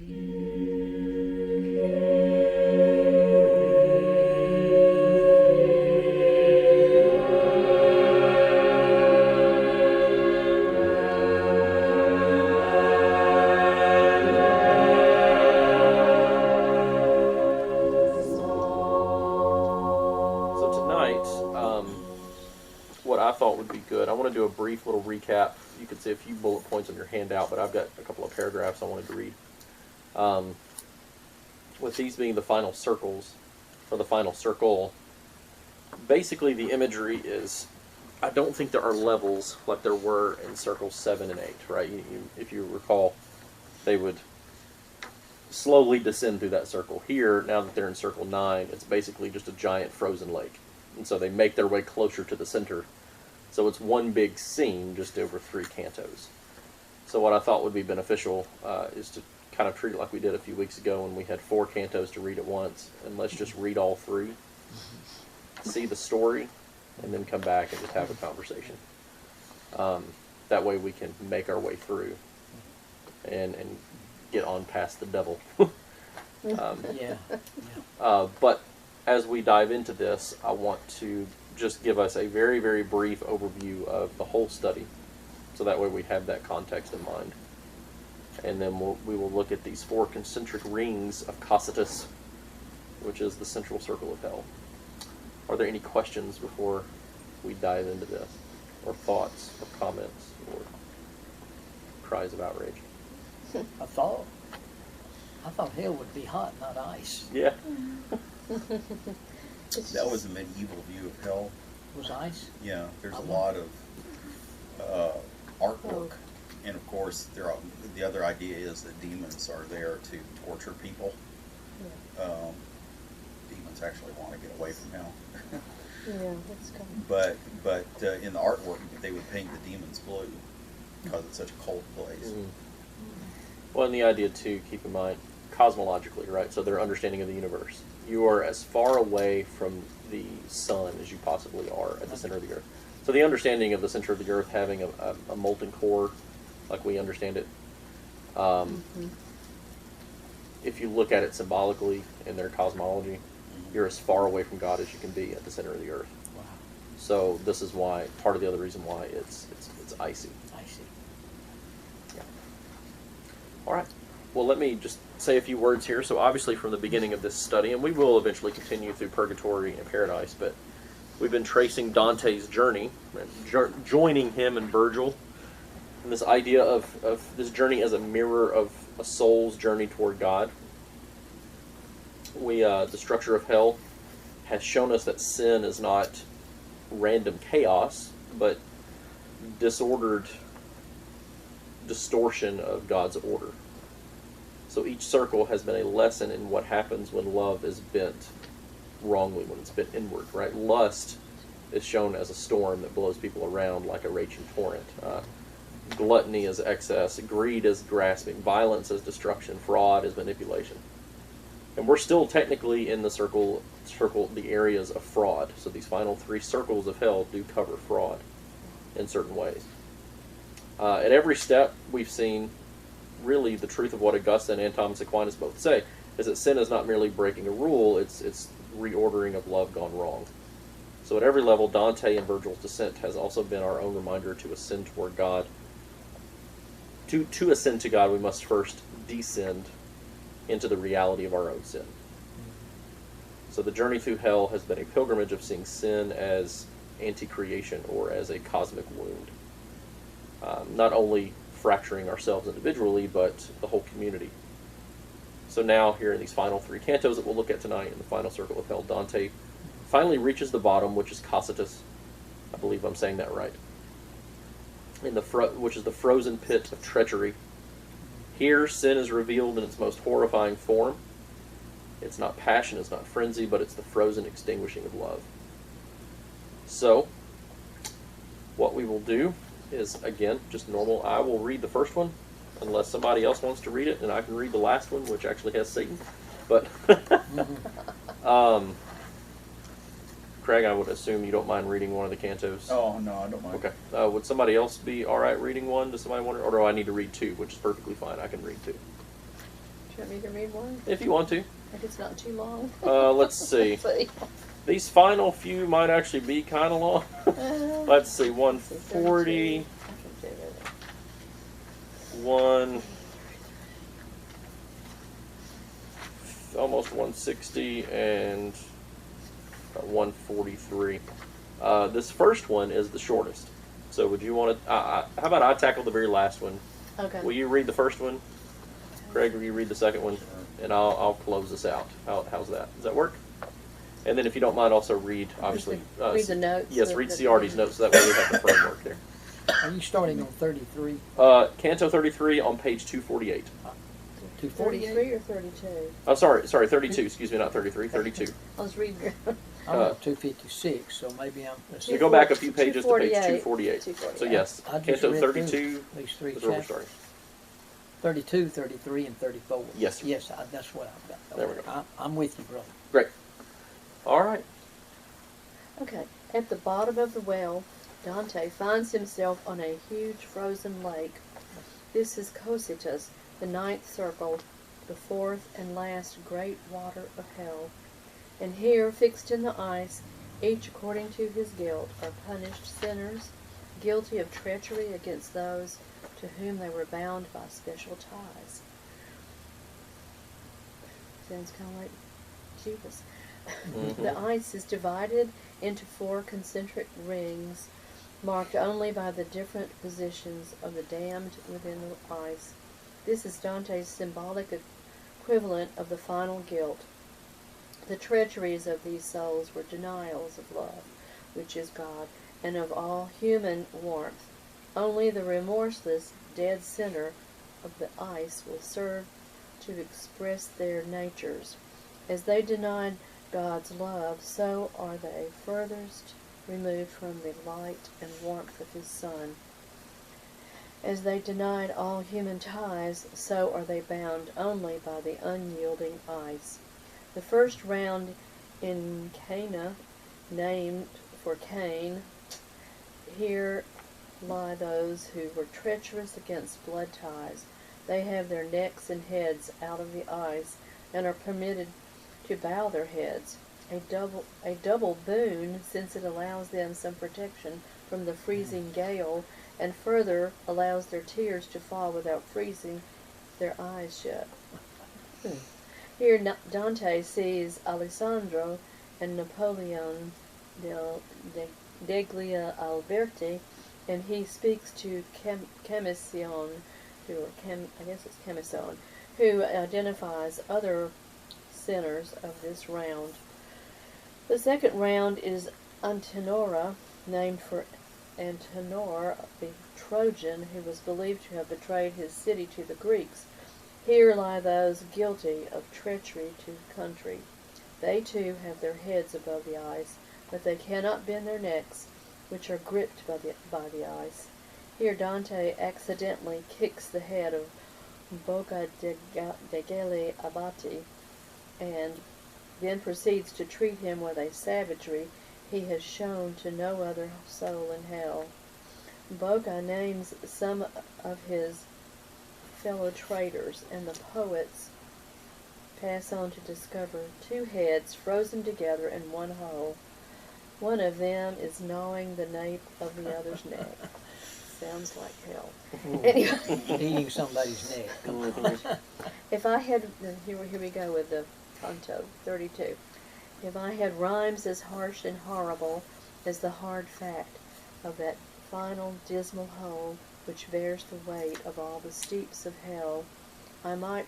What I thought would be good, I want to do a brief little recap. You could see a few bullet points on your handout, but I've got a couple of paragraphs I wanted to read. With these being the final circles, or the final circle, basically the imagery is, I don't think there are levels like there were in circles 7 and 8, right? If you recall, they would slowly descend through that circle. Here, now that they're in circle 9, it's basically just a giant frozen lake. And so they make their way closer to the center. So it's one big scene just over 3 cantos. So what I thought would be beneficial is to kind of treat it like we did a few weeks ago when we had 4 cantos to read at once. And let's just read all 3, see the story, and then come back and just have a conversation. That way we can make our way through and get on past the devil. But as we dive into this, I want to just give us a very, very brief overview of the whole study, so that way we have that context in mind. And then we will look at these 4 concentric rings of Cocytus, which is the central circle of hell. Are there any questions before we dive into this? Or thoughts, or comments, or cries of outrage? I thought hell would be hot, not ice. Yeah. That was a medieval view of hell. Was ice? Yeah, there's a lot of artwork. And of course, the other idea is that demons are there to torture people. Demons actually want to get away from hell. Yeah, that's coming. But in the artwork, they would paint the demons blue because it's such a cold place. Mm-hmm. Well, and the idea too, keep in mind, cosmologically, right? So their understanding of the universe. You are as far away from the sun as you possibly are at the center of the earth. So the understanding of the center of the earth having a molten core, like we understand it, if you look at it symbolically in their cosmology, you're as far away from God as you can be at the center of the earth. Wow. So this is why, part of the other reason why it's icy. Icy. Yeah. All right. Well, let me just say a few words here. So obviously from the beginning of this study, and we will eventually continue through Purgatory and Paradise, but we've been tracing Dante's journey, joining him and Virgil, and this idea of this journey as a mirror of a soul's journey toward God. The structure of hell has shown us that sin is not random chaos, but disordered distortion of God's order. So each circle has been a lesson in what happens when love is bent wrongly, when it's bent inward, right? Lust is shown as a storm that blows people around like a raging torrent. Gluttony is excess, greed is grasping, violence is destruction, fraud is manipulation. And we're still technically in the the areas of fraud. So these final 3 circles of hell do cover fraud in certain ways. At every step, we've seen really the truth of what Augustine and Thomas Aquinas both say, is that sin is not merely breaking a rule, it's reordering of love gone wrong. So at every level, Dante and Virgil's descent has also been our own reminder to ascend toward God. To ascend to God, we must first descend into the reality of our own sin. So the journey through hell has been a pilgrimage of seeing sin as anti-creation or as a cosmic wound. Not only fracturing ourselves individually, but the whole community. So now, here in these final 3 cantos that we'll look at tonight, in the final circle of hell, Dante finally reaches the bottom, which is Cocytus. I believe I'm saying that right. Which is the frozen pit of treachery. Here, sin is revealed in its most horrifying form. It's not passion, it's not frenzy, but it's the frozen extinguishing of love. So, what we will do is, again, just normal. I will read the first one, unless somebody else wants to read it, and I can read the last one, which actually has Satan. But, Craig, I would assume you don't mind reading one of the cantos. Oh, no, I don't mind. Okay. Would somebody else be all right reading one? Does somebody want to, or do I need to read 2, which is perfectly fine. I can read 2. me to read one? if you want to. If it's not too long. Let's see. See. These final few might actually be kind of long. Let's see, 140, I can do it. 1, almost 160, and 143. This first one is the shortest. So would you want to, how about I tackle the very last one? Okay. Will you read the first one? Craig, will you read the second one? And I'll close this out. How's that? Does that work? And then if you don't mind, also read, obviously. Read the notes. Yes, read CRD's notes so that way we have the framework there. Are you starting on 33? Canto 33 on page 248. 248? 43 or 32? Oh, sorry, 32. Excuse me, not 33, 32. I was reading your... I'm at 256, so maybe I'm... So go back a few pages to page 248. 248. So yes, I just Canto read 32 these three is where we're chapters. starting. 32, 33, and 34. Yes, sir. Yes, that's what I've got. There we go. I'm with you, brother. Great. All right. Okay. At the bottom of the well, Dante finds himself on a huge frozen lake. This is Cocytus, the ninth circle, the fourth and last great water of hell. And here, fixed in the ice, each according to his guilt, are punished sinners, guilty of treachery against those to whom they were bound by special ties. Sounds kind of like Judas. Mm-hmm. The ice is divided into 4 concentric rings, marked only by the different positions of the damned within the ice. This is Dante's symbolic equivalent of the final guilt. The treacheries of these souls were denials of love, which is God, and of all human warmth. Only the remorseless, dead sinner of the ice will serve to express their natures. As they denied God's love, so are they furthest removed from the light and warmth of his Son. As they denied all human ties, so are they bound only by the unyielding ice. The first round in Cana, named for Cain, here lie those who were treacherous against blood ties. They have their necks and heads out of the ice, and are permitted to bow their heads, a double boon, since it allows them some protection from the freezing gale, and further allows their tears to fall without freezing their eyes shut. Here Dante sees Alessandro and Napoleon degli Alberti, and he speaks to Camisson, who identifies other sinners of this round. The second round is Antenora, named for Antenor, the Trojan, who was believed to have betrayed his city to the Greeks. Here lie those guilty of treachery to country. They too have their heads above the ice, but they cannot bend their necks, which are gripped by the ice. Here Dante accidentally kicks the head of Bocca degli Abati, and then proceeds to treat him with a savagery he has shown to no other soul in hell. Bocca names some of his fellow traitors, and the poets pass on to discover 2 heads frozen together in one hole. One of them is gnawing the nape of the other's neck. Sounds like hell. Anyway, Eating somebody's neck. Come on. if I had, here we go with the Canto 32. If I had rhymes as harsh and horrible as the hard fact of that final dismal hole which bears the weight of all the steeps of hell, I might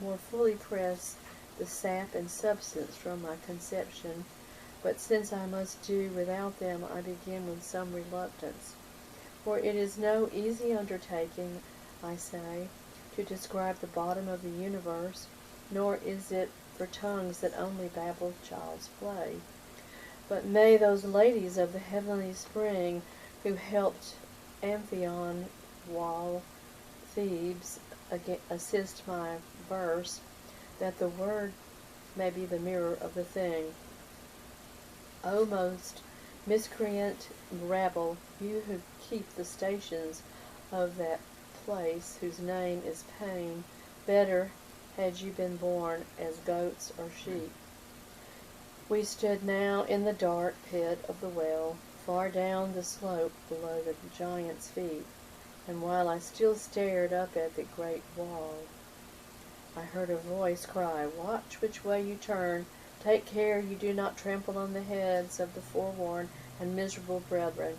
more fully press the sap and substance from my conception, but since I must do without them, I begin with some reluctance. For it is no easy undertaking, I say, to describe the bottom of the universe, nor is it for tongues that only babble child's play. But may those ladies of the heavenly spring, who helped Amphion wall Thebes, assist my verse, that the word may be the mirror of the thing. O most miscreant rabble, you who keep the stations of that place whose name is pain, better had you been born as goats or sheep. We stood now in the dark pit of the well, far down the slope below the giant's feet, and while I still stared up at the great wall, I heard a voice cry, "Watch which way you turn. Take care you do not trample on the heads of the forewarned and miserable brethren."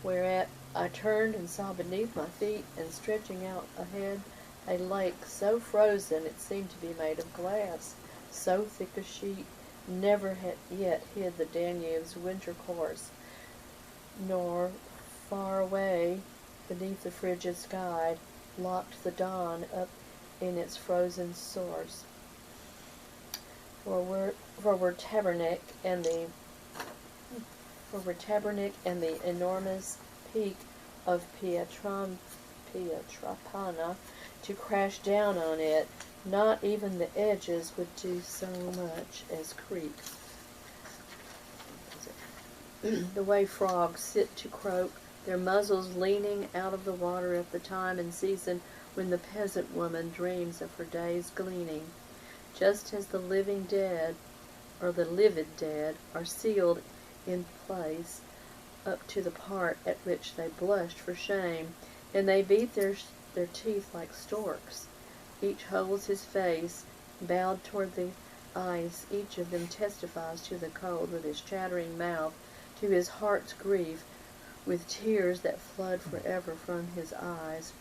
Whereat I turned and saw beneath my feet and stretching out ahead a lake so frozen it seemed to be made of glass, so thick a sheet never had yet hid the Danube's winter course, nor far away beneath the frigid sky locked the dawn up in its frozen source. For were Tabernac and the enormous peak of Pietrapana to crash down on it, not even the edges would do so much as creak. The way frogs sit to croak, their muzzles leaning out of the water at the time and season when the peasant woman dreams of her day's gleaning, just as the living dead, or the livid dead, are sealed in place up to the part at which they blushed for shame, and they beat their teeth like storks. Each holds his face bowed toward the ice. Each of them testifies to the cold with his chattering mouth, to his heart's grief, with tears that flood forever from his eyes.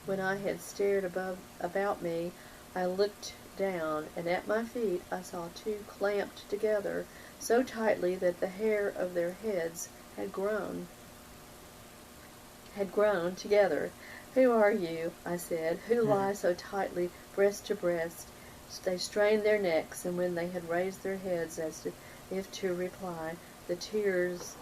When I had stared about me, I looked down, and at my feet I saw two clamped together so tightly that the hair of their heads had grown together. "Who are you?" I said. "Who lie so tightly breast to breast?" They strained their necks, and when they had raised their heads as if to reply, the tears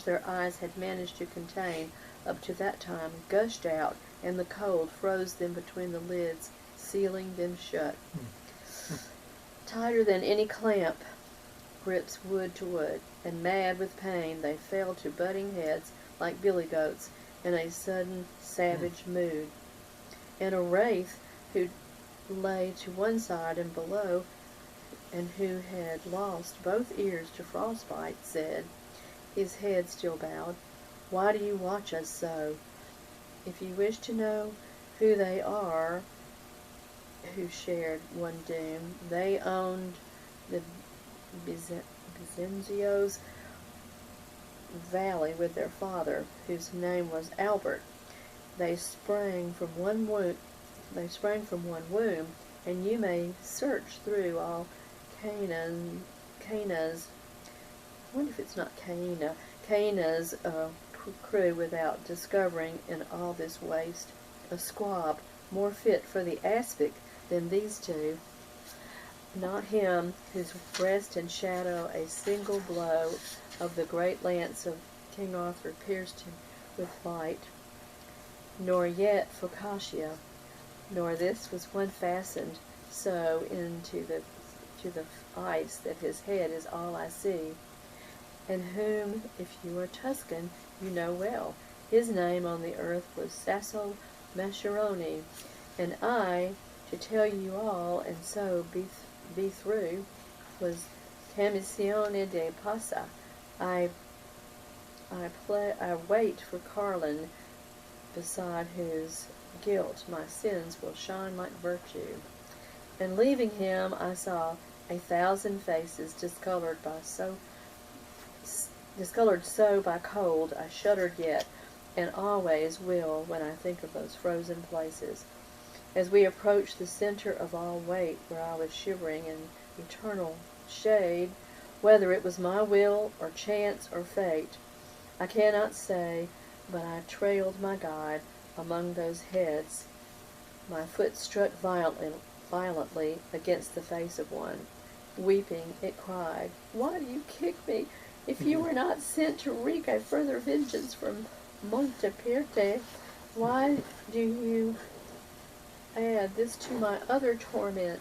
their eyes had managed to contain up to that time gushed out, and the cold froze them between the lids, sealing them shut. Tighter than any clamp grips wood to wood, and mad with pain they fell to butting heads like billy goats in a sudden savage mood. And a wraith who lay to one side and below, and who had lost both ears to frostbite, said, his head still bowed, "Why do you watch us so? If you wish to know who they are who shared one doom, they owned the Bizenzio's valley with their father, whose name was Albert. They sprang from one womb, and you may search through all Cana's, I wonder if it's not Cana's crew without discovering in all this waste a squab more fit for the aspic than these two. Not him whose breast and shadow a single blow of the great lance of King Arthur pierced him with light, nor yet Focaccia, nor this was one fastened so into the ice that his head is all I see, and whom, if you are Tuscan, you know well. His name on the earth was Sasso Mascheroni, and I, to tell you all and so be through, was Commissione de Passa. I wait for Carlin, beside whose guilt my sins will shine like virtue. And leaving him, I saw 1,000 faces discolored so by cold, I shuddered yet, and always will when I think of those frozen places. As we approached the center of all weight, where I was shivering in eternal shade, whether it was my will or chance or fate, I cannot say, but I trailed my guide among those heads. My foot struck violently against the face of one. Weeping, it cried, "Why do you kick me? If you were not sent to wreak a further vengeance from Monteperte, why do you add this to my other torment?"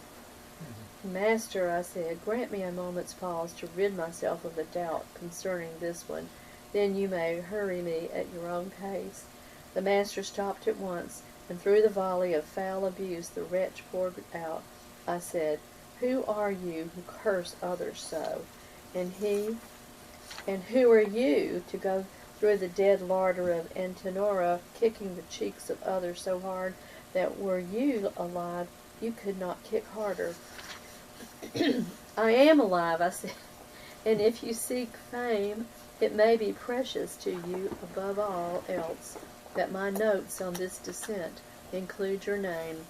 "Master," I said, "grant me a moment's pause to rid myself of the doubt concerning this one. Then you may hurry me at your own pace." The master stopped at once, and through the volley of foul abuse the wretch poured out, I said, "Who are you who curse others so?" And who are you to go through the dead larder of Antenora, kicking the cheeks of others so hard that were you alive, you could not kick harder? I am alive, I said, and if you seek fame, it may be precious to you above all else that my notes on this descent include your name.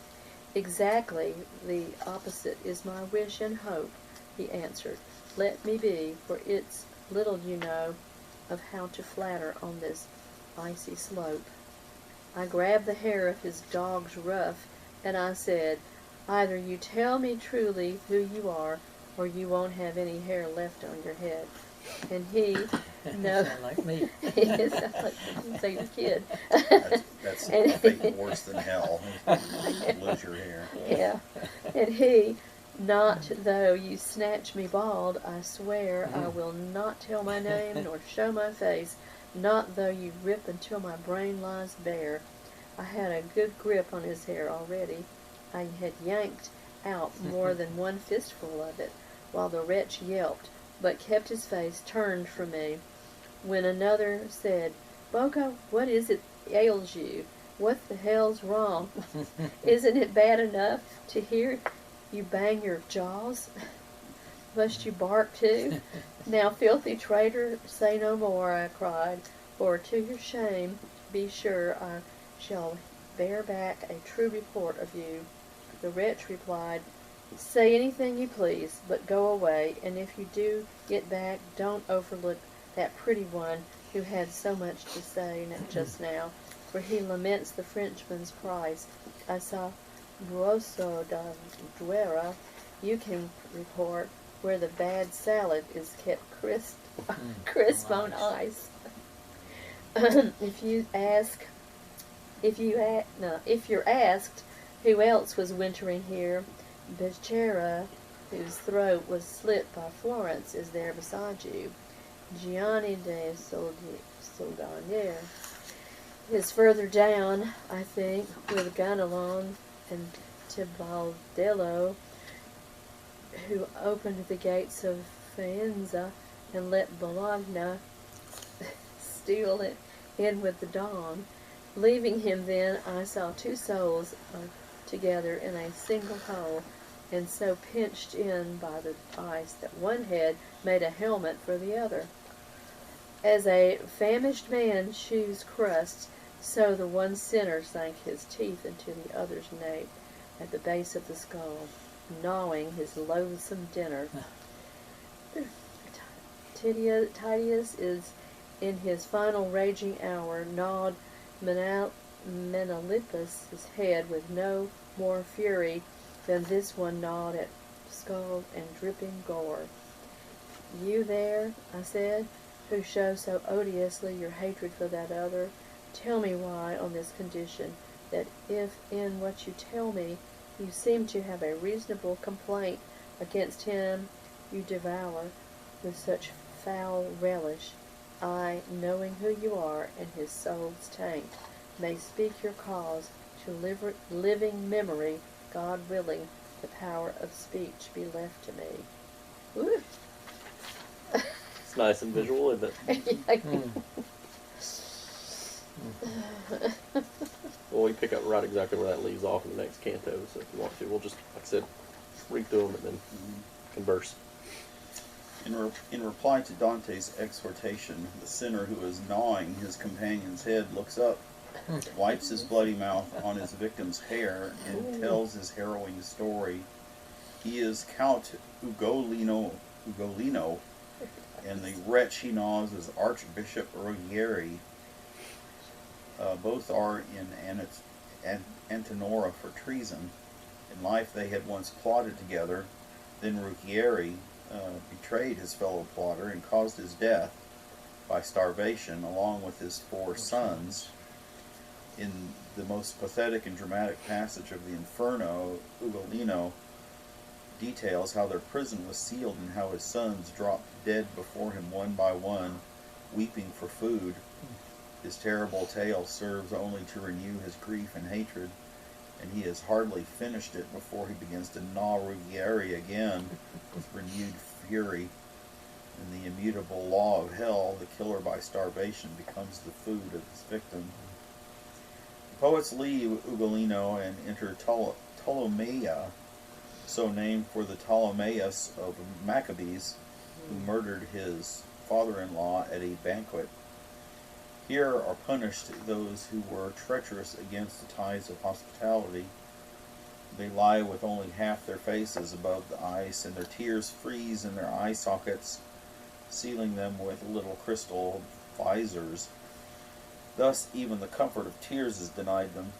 Exactly the opposite is my wish and hope, he answered. Let me be, for it's little you know of how to flatter on this icy slope. I grabbed the hair of his dog's ruff, and I said, either you tell me truly who you are, or you won't have any hair left on your head. And he, no, Sound like me. it sounds like say your kid. That's And- I think worse than hell. Lose your hair. Yeah. And he, not though you snatch me bald, I swear I will not tell my name nor show my face, not though you rip until my brain lies bare. I had a good grip on his hair already. I had yanked out more than one fistful of it, while the wretch yelped, but kept his face turned from me. When another said, Boko, what is it ails you? What the hell's wrong? Isn't it bad enough to hear you bang your jaws? Must you bark too? Now, filthy traitor, say no more, I cried, for to your shame, be sure I shall bear back a true report of you. The wretch replied, say anything you please, but go away, and if you do get back, don't overlook that pretty one who had so much to say just now, for he laments the Frenchman's price. I saw Buoso da Duera. You can report where the bad salad is kept crisp on ice. If you're asked who else was wintering here, Becerra, whose throat was slit by Florence, is there beside you. Gianni de Soldanier is further down, I think, with Ganelon and Tibaldello, who opened the gates of Faenza and let Bologna steal it in with the dawn. Leaving him then, I saw two souls together in a single hole, and so pinched in by the ice that one head made a helmet for the other. As a famished man chews crust, so the one sinner sank his teeth into the other's nape at the base of the skull, gnawing his loathsome dinner. Titius is in his final raging hour, gnawed Menalippus' head with no more fury than this one gnawed at skull and dripping gore. You there, I said, who show so odiously your hatred for that other, tell me why on this condition, that if in what you tell me you seem to have a reasonable complaint against him you devour with such foul relish, I, knowing who you are and his soul's taint, may speak your cause to living memory, God willing, the power of speech be left to me. Woo. It's nice and visual, isn't it? Well, we pick up right exactly where that leaves off in the next canto, so if you want to, we'll just, like I said, read through them and then converse. In reply to Dante's exhortation, the sinner who is gnawing his companion's head looks up, wipes his bloody mouth on his victim's hair, and tells his harrowing story. He is Count Ugolino, and the wretch he gnaws is Archbishop Ruggieri. Both are in Antenora for treason. In life they had once plotted together, then Ruggieri betrayed his fellow plotter and caused his death by starvation along with his 4 sons. In the most pathetic and dramatic passage of the Inferno, Ugolino details how their prison was sealed and how his sons dropped dead before him one by one, weeping for food. His terrible tale serves only to renew his grief and hatred, and he has hardly finished it before he begins to gnaw Ruggieri again with renewed fury. In the immutable law of hell, the killer by starvation becomes the food of his victim. The poets leave Ugolino and enter Ptolemaea, so named for the Ptolemaeus of Maccabees, who murdered his father-in-law at a banquet. Here are punished those who were treacherous against the ties of hospitality. They lie with only half their faces above the ice, and their tears freeze in their eye sockets, sealing them with little crystal visors. Thus even the comfort of tears is denied them.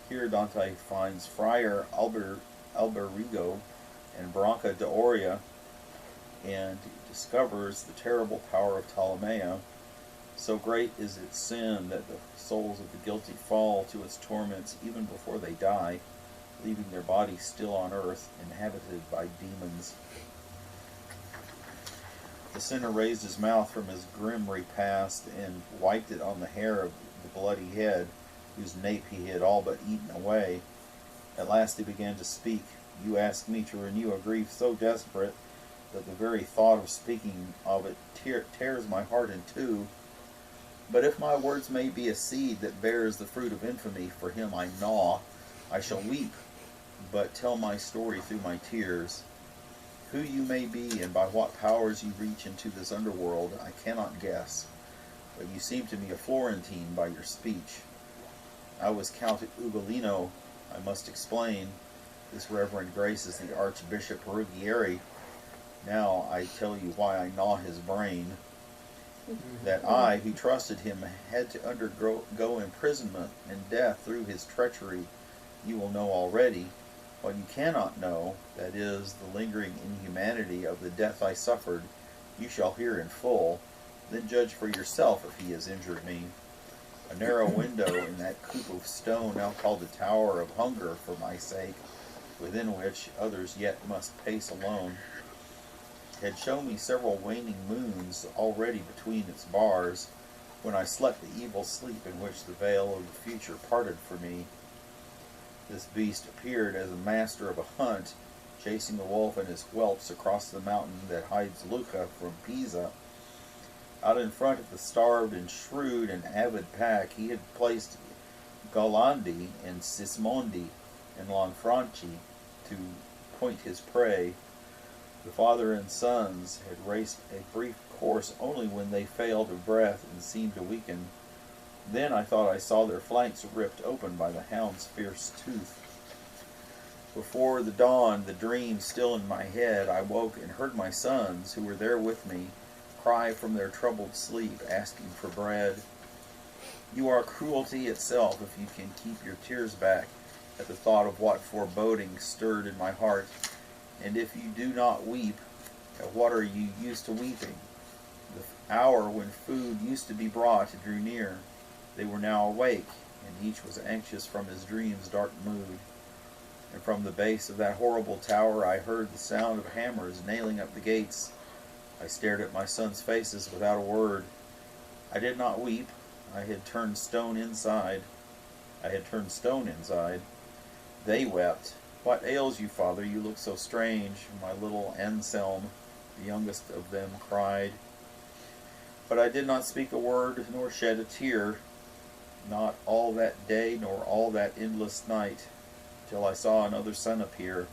Here Dante finds Friar Alberigo and Branca d'Oria, and discovers the terrible power of Ptolemaea. So great is its sin that the souls of the guilty fall to its torments even before they die, leaving their bodies still on earth, inhabited by demons. The sinner raised his mouth from his grim repast and wiped it on the hair of the bloody head, whose nape he had all but eaten away. At last he began to speak. You ask me to renew a grief so desperate that the very thought of speaking of it tears my heart in two. But if my words may be a seed that bears the fruit of infamy for him I gnaw, I shall weep, but tell my story through my tears. Who you may be and by what powers you reach into this underworld, I cannot guess, but you seem to me a Florentine by your speech. I was Count Ugolino, I must explain. This reverend grace is the Archbishop Ruggieri. Now I tell you why I gnaw his brain. That I, who trusted him, had to undergo imprisonment and death through his treachery, you will know already. What you cannot know, that is, the lingering inhumanity of the death I suffered, you shall hear in full. Then judge for yourself if he has injured me. A narrow window in that coop of stone, now called the Tower of Hunger for my sake, within which others yet must pace alone, had shown me several waning moons already between its bars, when I slept the evil sleep in which the veil of the future parted for me. This beast appeared as a master of a hunt, chasing a wolf and his whelps across the mountain that hides Lucca from Pisa. Out in front of the starved and shrewd and avid pack, he had placed Galandi and Sismondi and Lanfranchi to point his prey. The father and sons had raced a brief course only when they failed of breath and seemed to weaken. Then I thought I saw their flanks ripped open by the hound's fierce tooth. Before the dawn, the dream still in my head, I woke and heard my sons, who were there with me, cry from their troubled sleep, asking for bread. You are cruelty itself if you can keep your tears back at the thought of what foreboding stirred in my heart. And if you do not weep, at what are you used to weeping? The hour when food used to be brought drew near. They were now awake, and each was anxious from his dream's dark mood. And from the base of that horrible tower I heard the sound of hammers nailing up the gates. I stared at my sons' faces without a word. I did not weep. I had turned stone inside. They wept. What ails you, father? You look so strange. My little Anselm, the youngest of them, cried. But I did not speak a word, nor shed a tear, not all that day, nor all that endless night, till I saw another sun appear.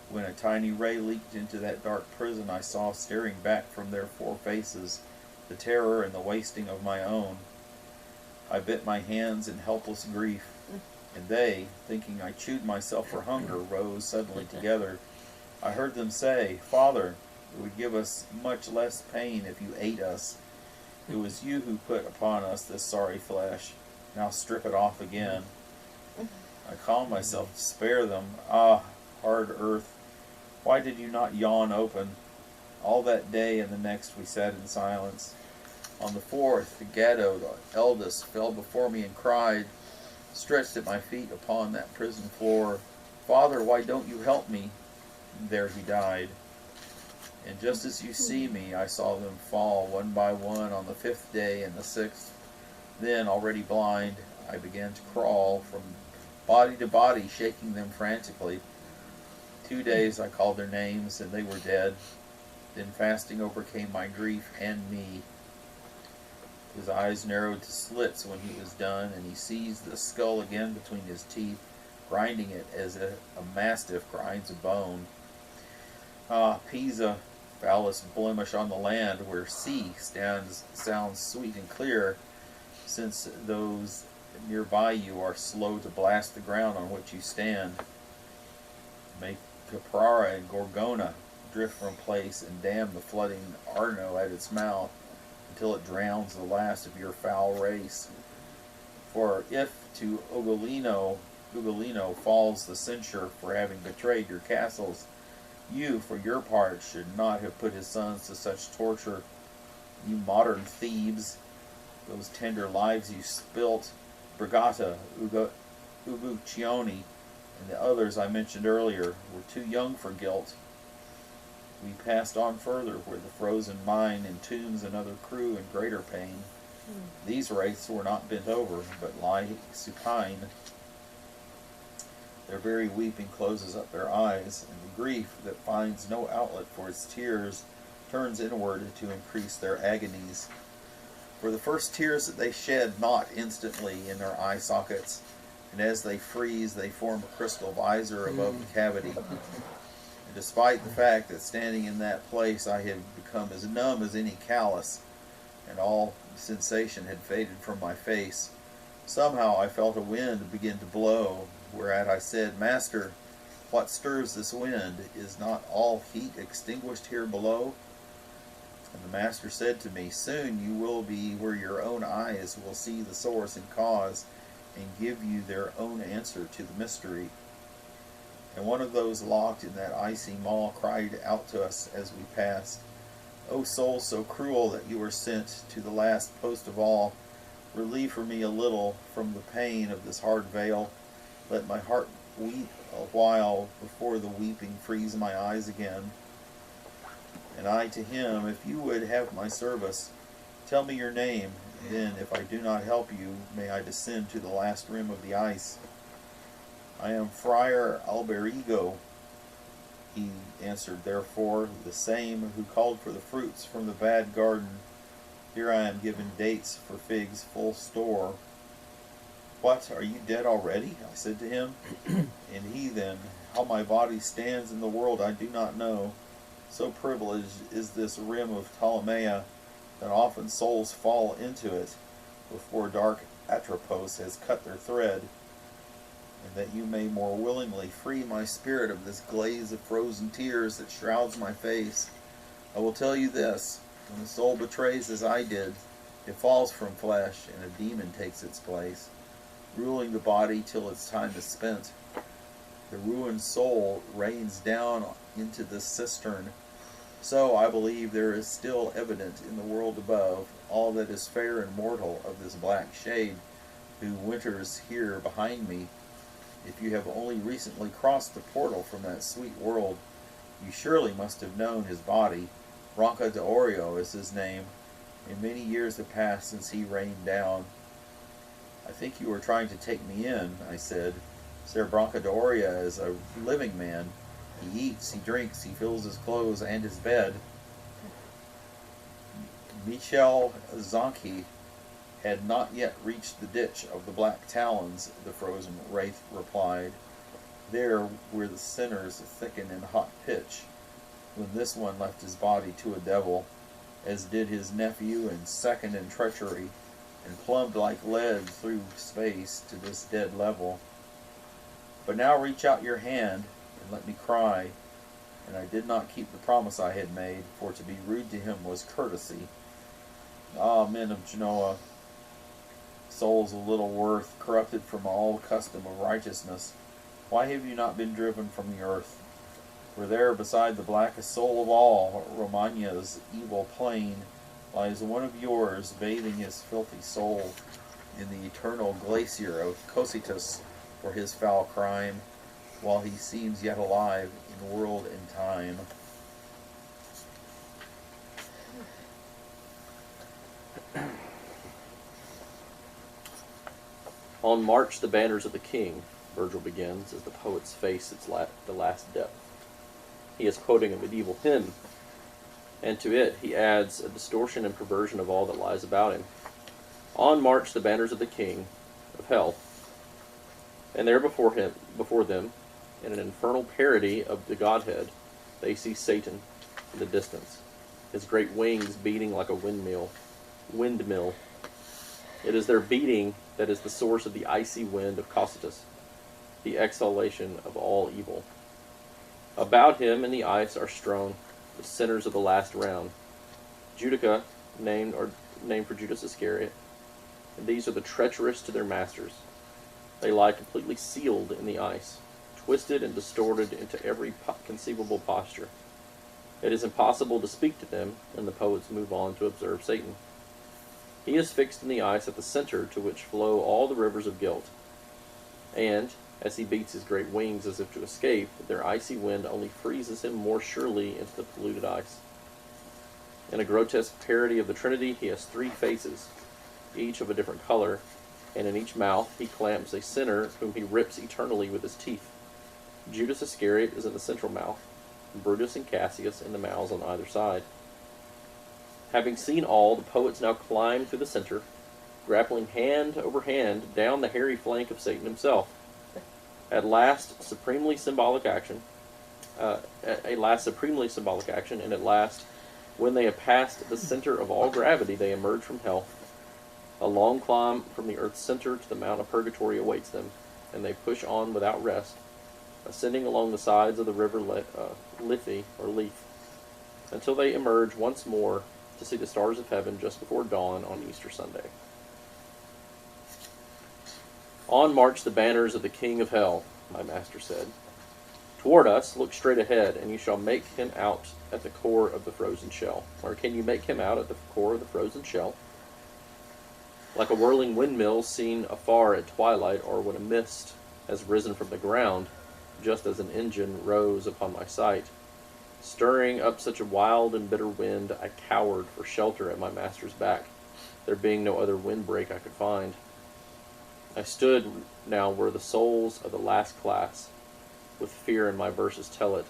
When a tiny ray leaked into that dark prison, I saw staring back from their four faces the terror and the wasting of my own. I bit my hands in helpless grief, and they, thinking I chewed myself for hunger, rose suddenly together. I heard them say, Father, it would give us much less pain if you ate us. It was you who put upon us this sorry flesh. Now strip it off again. I calmed myself to spare them. Ah, hard earth, why did you not yawn open? All that day and the next we sat in silence. On the fourth, Gatto, the eldest, fell before me and cried, stretched at my feet upon that prison floor, Father, why don't you help me? And there he died. And just as you see me, I saw them fall one by one on the fifth day and the sixth. Then, already blind, I began to crawl from body to body, shaking them frantically. 2 days I called their names, and they were dead. Then fasting overcame my grief and me. His eyes narrowed to slits when he was done, and he seized the skull again between his teeth, grinding it as a mastiff grinds a bone. Ah, Pisa, foulest blemish on the land, where C sounds sweet and clear, since those nearby you are slow to blast the ground on which you stand. Make Caprara and Gorgona drift from place and dam the flooding Arno at its mouth until it drowns the last of your foul race. For if to Ugolino falls the censure for having betrayed your castles, you, for your part, should not have put his sons to such torture. You modern thieves, those tender lives you spilt, Brigata, Uguccione, and the others I mentioned earlier, were too young for guilt. We passed on further, where the frozen mine entombs another crew in greater pain. These wraiths were not bent over, but lie supine. Their very weeping closes up their eyes, and the grief that finds no outlet for its tears turns inward to increase their agonies. For the first tears that they shed knot instantly in their eye sockets, and as they freeze, they form a crystal visor above the cavity. And despite the fact that standing in that place I had become as numb as any callus, and all sensation had faded from my face, somehow I felt a wind begin to blow, whereat I said, "Master, what stirs this wind? Is not all heat extinguished here below?" And the master said to me, "Soon you will be where your own eyes will see the source and cause, and give you their own answer to the mystery." And one of those locked in that icy maw cried out to us as we passed, "O soul so cruel that you were sent to the last post of all, relieve for me a little from the pain of this hard veil. Let my heart weep a while before the weeping frees my eyes again." And I to him, "If you would have my service, tell me your name, and then, if I do not help you, may I descend to the last rim of the ice." "I am Friar Alberigo," he answered, "therefore, the same who called for the fruits from the bad garden. Here I am given dates for figs full store." "What, are you dead already?" I said to him. "And he then, how my body stands in the world I do not know. So privileged is this rim of Ptolemais that often souls fall into it before dark Atropos has cut their thread, and that you may more willingly free my spirit of this glaze of frozen tears that shrouds my face. I will tell you this, when the soul betrays as I did, it falls from flesh, and a demon takes its place, ruling the body till its time is spent. The ruined soul rains down into this cistern. So I believe there is still evident in the world above all that is fair and mortal of this black shade, who winters here behind me. If you have only recently crossed the portal from that sweet world, you surely must have known his body. Branca d'Orio is his name, and many years have passed since he rained down." "I think you are trying to take me in," I said. "Ser Branca d'Oria is a living man. He eats, he drinks, he fills his clothes and his bed." Michel Zanchi had not yet reached the ditch of the black talons, the frozen wraith replied. "There where the sinners thicken in hot pitch, when this one left his body to a devil, as did his nephew, and second in treachery, and plumbed like lead through space to this dead level. But now reach out your hand, and let me cry." And I did not keep the promise I had made, for to be rude to him was courtesy. "Ah, men of Genoa, souls of little worth, corrupted from all custom of righteousness, why have you not been driven from the earth? For there, beside the blackest soul of all, Romagna's evil plain, lies one of yours, bathing his filthy soul in the eternal glacier of Cocytus for his foul crime, while he seems yet alive in world and time." On march the banners of the king, Virgil begins as the poet's face the last depth. He is quoting a medieval hymn, and to it he adds a distortion and perversion of all that lies about him. On march the banners of the king of hell, and there before them, in an infernal parody of the Godhead, they see Satan in the distance, his great wings beating like a windmill. It is their beating that is the source of the icy wind of Cocytus, the exhalation of all evil. About him in the ice are strewn the sinners of the last round. Judica, named for Judas Iscariot, and these are the treacherous to their masters. They lie completely sealed in the ice, twisted and distorted into every conceivable posture. It is impossible to speak to them, and the poets move on to observe Satan. He is fixed in the ice at the center to which flow all the rivers of guilt, and, as he beats his great wings as if to escape, their icy wind only freezes him more surely into the polluted ice. In a grotesque parody of the Trinity, he has 3 faces, each of a different color, and in each mouth he clamps a sinner whom he rips eternally with his teeth. Judas Iscariot is in the central mouth, Brutus and Cassius in the mouths on either side. Having seen all, the poets now climb through the center, grappling hand over hand down the hairy flank of Satan himself. At last, supremely symbolic action, and at last, when they have passed the center of all gravity, they emerge from hell. A long climb from the earth's center to the Mount of Purgatory awaits them, and they push on without rest, ascending along the sides of the river Lethe, until they emerge once more to see the stars of heaven just before dawn on Easter Sunday. On march the banners of the king of hell, my master said. Toward us, look straight ahead, and you shall make him out at the core of the frozen shell. Or can you make him out at the core of the frozen shell? Like a whirling windmill seen afar at twilight, or when a mist has risen from the ground, just as an engine rose upon my sight. Stirring up such a wild and bitter wind, I cowered for shelter at my master's back, there being no other windbreak I could find. I stood now where the souls of the last class, with fear in my verses tell it,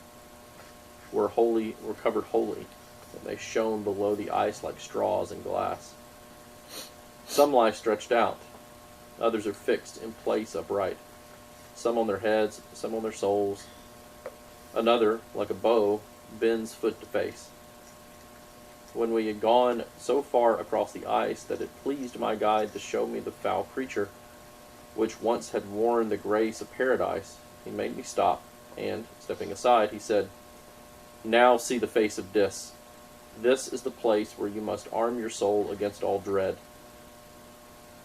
were covered wholly, and they shone below the ice like straws in glass. Some lie stretched out, others are fixed in place upright, some on their heads, some on their soles. Another, like a bow, bends foot to face. When we had gone so far across the ice that it pleased my guide to show me the foul creature, which once had worn the grace of paradise, he made me stop, and, stepping aside, he said, Now see the face of Dis. This is the place where you must arm your soul against all dread.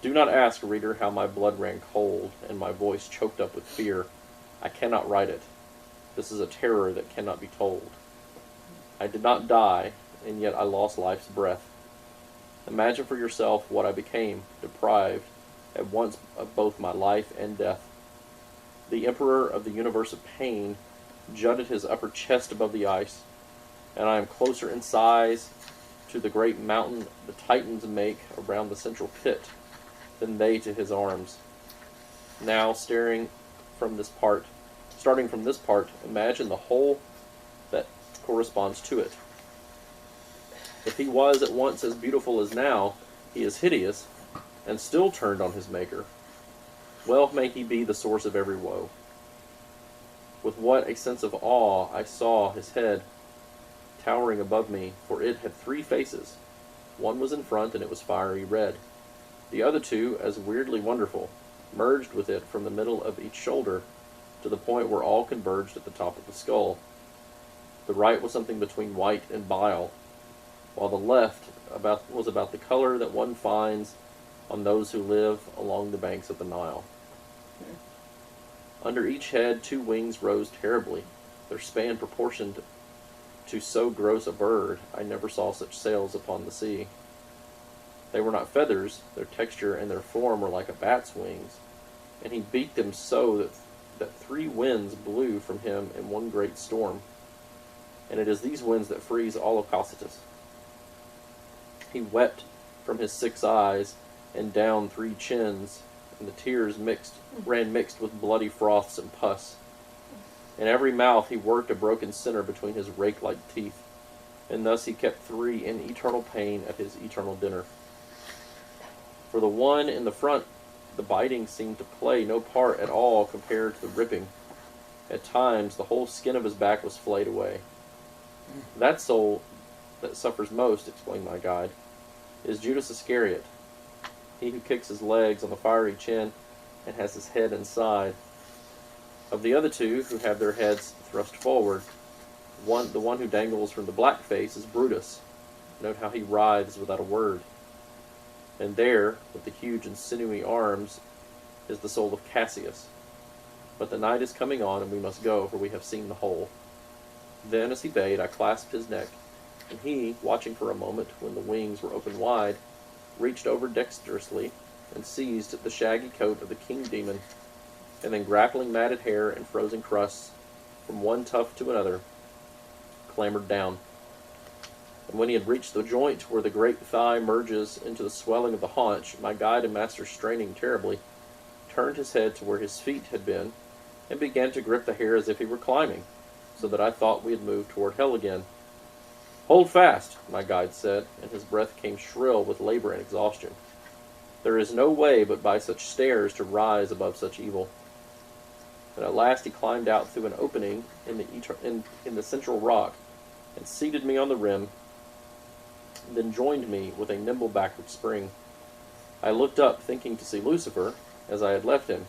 Do not ask, reader, how my blood ran cold, and my voice choked up with fear. I cannot write it. This is a terror that cannot be told. I did not die, and yet I lost life's breath. Imagine for yourself what I became, deprived at once of both my life and death. The emperor of the universe of pain jutted his upper chest above the ice, and I am closer in size to the great mountain the Titans make around the central pit than they to his arms. Now, starting from this part, imagine the whole that corresponds to it. If he was at once as beautiful as now, he is hideous, and still turned on his Maker. Well may he be the source of every woe. With what a sense of awe I saw his head towering above me, for it had 3 faces. One was in front, and it was fiery red. The other 2, as weirdly wonderful, merged with it from the middle of each shoulder to the point where all converged at the top of the skull. The right was something between white and bile, while the left was about the color that one finds on those who live along the banks of the Nile. Under each head 2 wings rose terribly, their span proportioned to so gross a bird. I never saw such sails upon the sea. They were not feathers, their texture and their form were like a bat's wings, and he beat them so that 3 winds blew from him in one great storm, and it is these winds that freeze all of Cocytus. He wept from his 6 eyes, and down 3 chins, and the tears ran mixed with bloody froths and pus. In every mouth he worked a broken center between his rake-like teeth, and thus he kept 3 in eternal pain at his eternal dinner. For the one in the front, the biting seemed to play no part at all compared to the ripping. At times, the whole skin of his back was flayed away. That soul that suffers most, explained my guide, is Judas Iscariot, he who kicks his legs on the fiery chin and has his head inside. Of the other 2, who have their heads thrust forward, the one who dangles from the black face is Brutus. Note how he writhes without a word. And there, with the huge and sinewy arms, is the soul of Cassius. But the night is coming on, and we must go, for we have seen the whole. Then, as he bade, I clasped his neck, and he, watching for a moment when the wings were open wide, reached over dexterously and seized the shaggy coat of the king demon, and then grappling matted hair and frozen crusts from one tuft to another, clambered down. And when he had reached the joint where the great thigh merges into the swelling of the haunch, my guide and master, straining terribly, turned his head to where his feet had been, and began to grip the hair as if he were climbing, so that I thought we had moved toward hell again. "Hold fast," my guide said, and his breath came shrill with labor and exhaustion. "There is no way but by such stairs to rise above such evil." And at last he climbed out through an opening in the central rock, and seated me on the rim, then joined me with a nimble backward spring. I looked up, thinking to see Lucifer, as I had left him,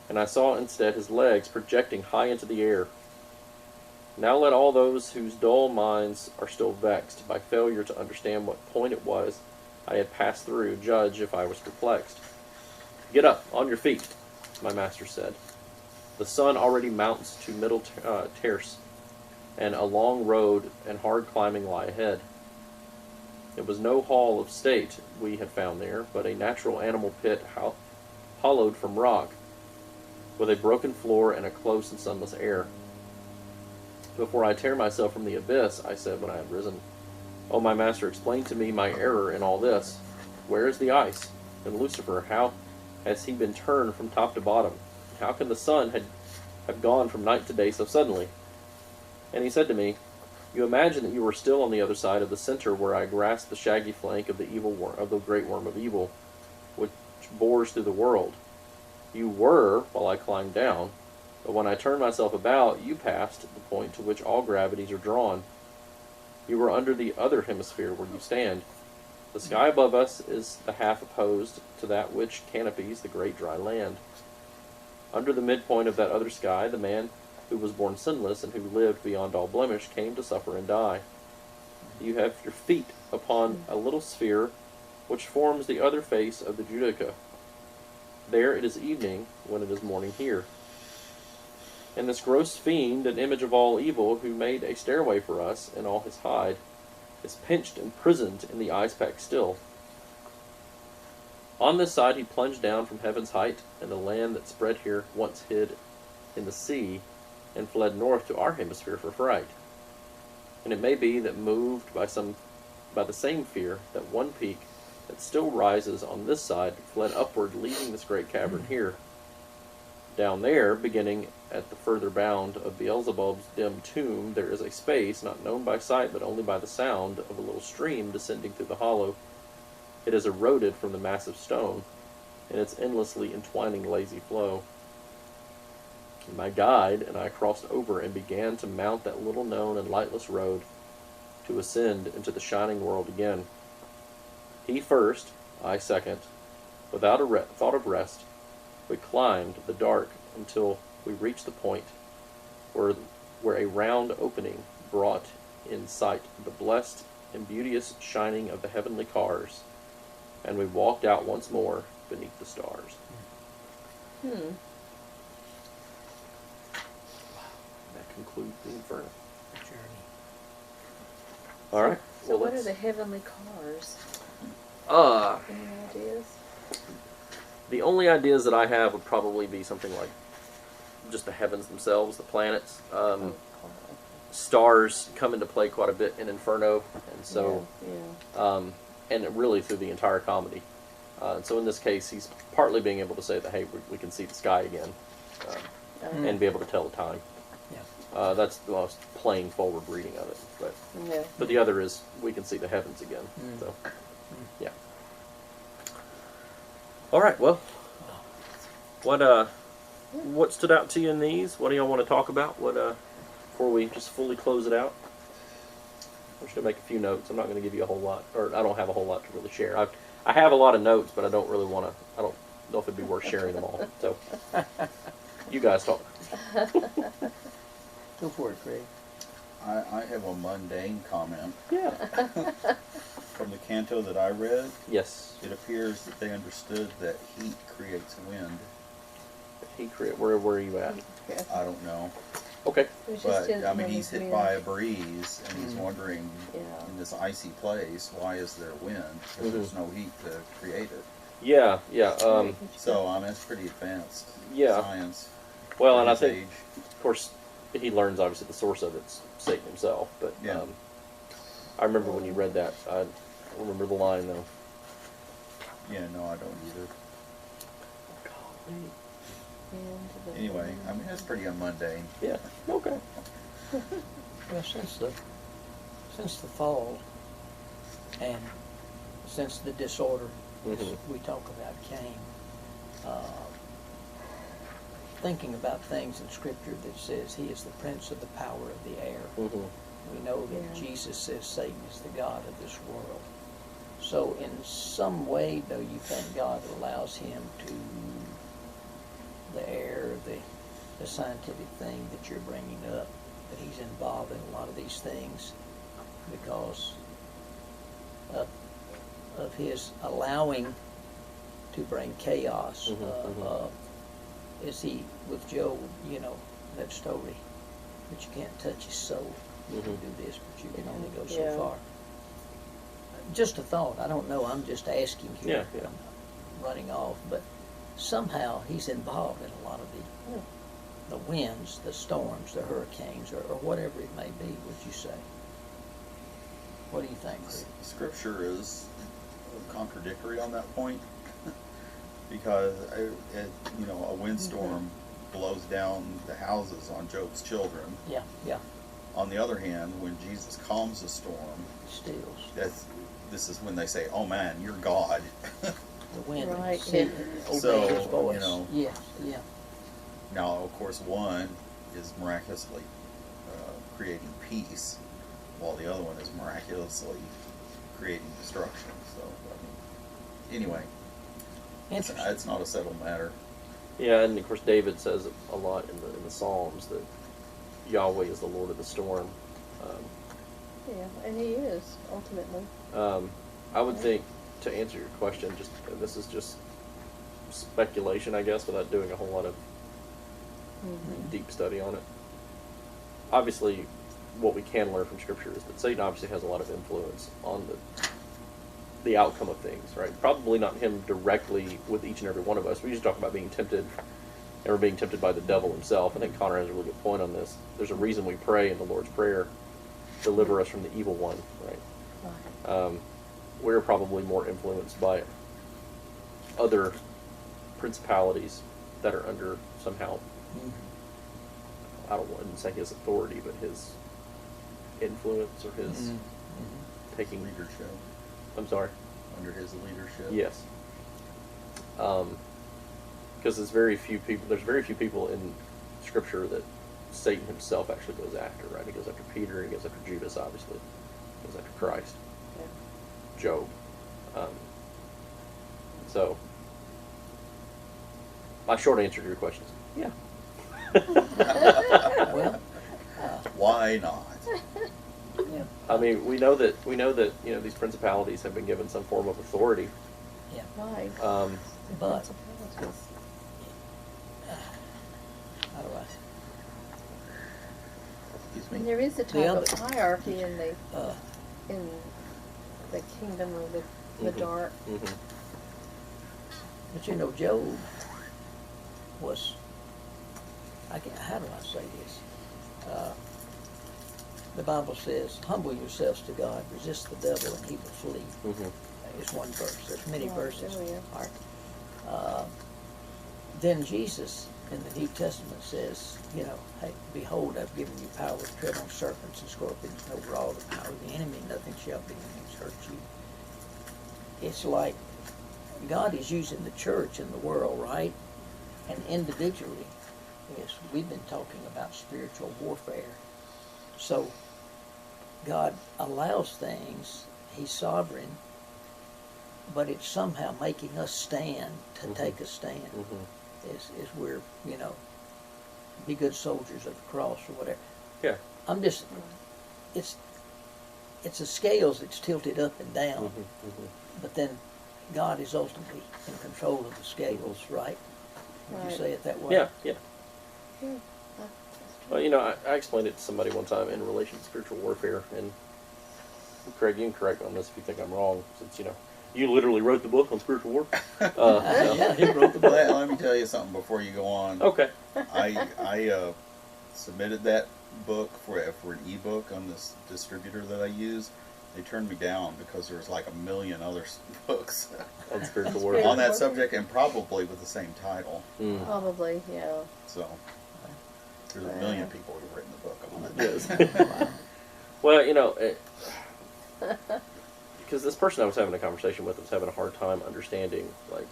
and I saw instead his legs projecting high into the air. Now let all those whose dull minds are still vexed by failure to understand what point it was I had passed through judge if I was perplexed. "Get up, on your feet," my master said. "The sun already mounts to middle tierce, and a long road and hard climbing lie ahead." It was no hall of state we had found there, but a natural animal pit hollowed from rock, with a broken floor and a close and sunless air. "Before I tear myself from the abyss," I said when I had risen, "Oh, my master, explain to me my error in all this. Where is the ice? And Lucifer, how has he been turned from top to bottom? How can the sun have gone from night to day so suddenly?" And he said to me, "You imagine that you were still on the other side of the center where I grasped the shaggy flank of the great worm of evil, which bores through the world. You were while I climbed down, but when I turned myself about, you passed the point to which all gravities are drawn. You were under the other hemisphere where you stand. The sky above us is the half opposed to that which canopies the great dry land. Under the midpoint of that other sky, the man who was born sinless and who lived beyond all blemish came to suffer and die. You have your feet upon a little sphere which forms the other face of the Judica. There it is evening when it is morning here. And this gross fiend, an image of all evil, who made a stairway for us in all his hide, is pinched and prisoned in the ice pack still. On this side he plunged down from heaven's height, and the land that spread here once hid in the sea, and fled north to our hemisphere for fright. And it may be that moved by the same fear, that one peak that still rises on this side fled upward, leaving this great cavern here. Down there, beginning at the further bound of Beelzebub's dim tomb, there is a space not known by sight but only by the sound of a little stream descending through the hollow. It is eroded from the massive stone in its endlessly entwining lazy flow. My guide and I crossed over and began to mount that little known and lightless road to ascend into the shining world again. He first, I second. Without a thought of rest, we climbed the dark until we reached the point where a round opening brought in sight the blessed and beauteous shining of the heavenly cars, and we walked out once more beneath the stars. That concludes the Inferno. Journey. All right. So what are the heavenly cars? Any ideas? The only ideas that I have would probably be something like just the heavens themselves, the planets. Stars come into play quite a bit in Inferno, and so, Yeah. and really through the entire comedy. And so in this case, he's partly being able to say that, hey, we can see the sky again, and be able to tell the time. Yeah. That's the most plain forward reading of it. Yeah. But the other is we can see the heavens again. So, yeah. All right. Well, what stood out to you in these? What do y'all want to talk about? Before we just fully close it out? I'm just gonna make a few notes. I'm not gonna give you a whole lot, or I don't have a whole lot to really share. I have a lot of notes, but I don't really want to. I don't know if it'd be worth sharing them all. So, you guys talk. Go for it, Craig. I have a mundane comment. Yeah. From the canto that I read, Yes. it appears that they understood that heat creates wind. Where are you at? I don't know. Okay. It was just But, I mean, in he's his hit mirror. by a breeze, and he's wondering, Yeah. in this icy place, why is there wind? Because there's no heat to create it. Yeah. Yeah. So, it's pretty advanced Yeah. science. Well, for and I his think, age. of course, he learns obviously the source of it's Satan himself. But Yeah. I remember when you read that. I don't remember the line though. Yeah, no, I don't either. And the Anyway, it's pretty mundane. Yeah. Okay. Well, since the fall and since the disorder we talk about came, thinking about things in Scripture that says He is the prince of the power of the air. We know that Yeah. Jesus says Satan is the god of this world. So in some way, though, you think God allows him to, the air, the scientific thing that you're bringing up, that he's involved in a lot of these things because of his allowing to bring chaos. Is he, with Job, that story, but you can't touch his soul. You can do this, but you can only go so Yeah. far. Just a thought. I don't know. I'm just asking here. Yeah. I'm running off, but somehow he's involved in a lot of the winds, the storms, the hurricanes, or whatever it may be. Would you say? What do you think, Craig? Scripture is contradictory on that point because a windstorm blows down the houses on Job's children. Yeah. On the other hand, when Jesus calms a storm, Stills. this is when they say, "Oh man, you're God." The wind and Right, sea yeah. obey So, his voice. Yeah. Now, of course, one is miraculously creating peace, while the other one is miraculously creating destruction. So, anyway, Interesting. it's not a settled matter. Yeah, and of course David says a lot in the Psalms that Yahweh is the Lord of the storm. Yeah, and he is, ultimately. I would think, to answer your question, this is just speculation, I guess, without doing a whole lot of deep study on it. Obviously, what we can learn from Scripture is that Satan obviously has a lot of influence on the outcome of things, right? Probably not him directly with each and every one of us. We usually talk about being tempted, and we're being tempted by the devil himself. I think Connor has a really good point on this. There's a reason we pray in the Lord's Prayer, deliver us from the evil one, right? We're probably more influenced by other principalities that are under somehow, I don't want to say his authority, but his influence or his taking Leadership. I'm sorry. Under his leadership. Yes. Because there's very few people in Scripture that Satan himself actually goes after, right? He goes after Peter, he goes after Judas, obviously. He goes after Christ. Yeah. Job. So, my short answer to your question is, yeah. Well, Why not? yeah. I mean, we know that these principalities have been given some form of authority. Yeah. Right. But Principalities. how do I? Excuse And me. there is a The type other- of hierarchy in the Uh, kingdom of the dark. Mm-hmm. But Job was. How do I say this? The Bible says, "Humble yourselves to God, resist the devil, and he will flee." Mm-hmm. is one verse. There's many Right, verses. oh, yeah. All right. Then Jesus in the New Testament says, you know, hey, behold, I've given you power to tread on serpents and scorpions and over all the power of the enemy. Nothing shall be hurt you. It's like God is using the church in the world, right? And individually, yes, we've been talking about spiritual warfare. So God allows things, He's sovereign, but it's somehow making us stand to take a stand. Is we're, you know, be good soldiers of the cross or whatever. Yeah. I'm just, it's a scales that's tilted up and down, but then God is ultimately in control of the scales, right? Would you Right. say it that way? Yeah, yeah. Yeah. Well, you know, I explained it to somebody one time in relation to spiritual warfare, and Craig, you can correct me on this if you think I'm wrong, since, you know, you literally wrote the book on spiritual warfare. Yeah, he wrote the book. Let me tell you something before you go on. Okay. I submitted that book for an ebook on this distributor that I use. They turned me down because there was like a million other books On spiritual That's warfare. on that Warfare? subject, and probably with the same title. Probably, yeah. So there's a million people who've written the book on it. Yes. Well, you know, because this person I was having a conversation with was having a hard time understanding, like,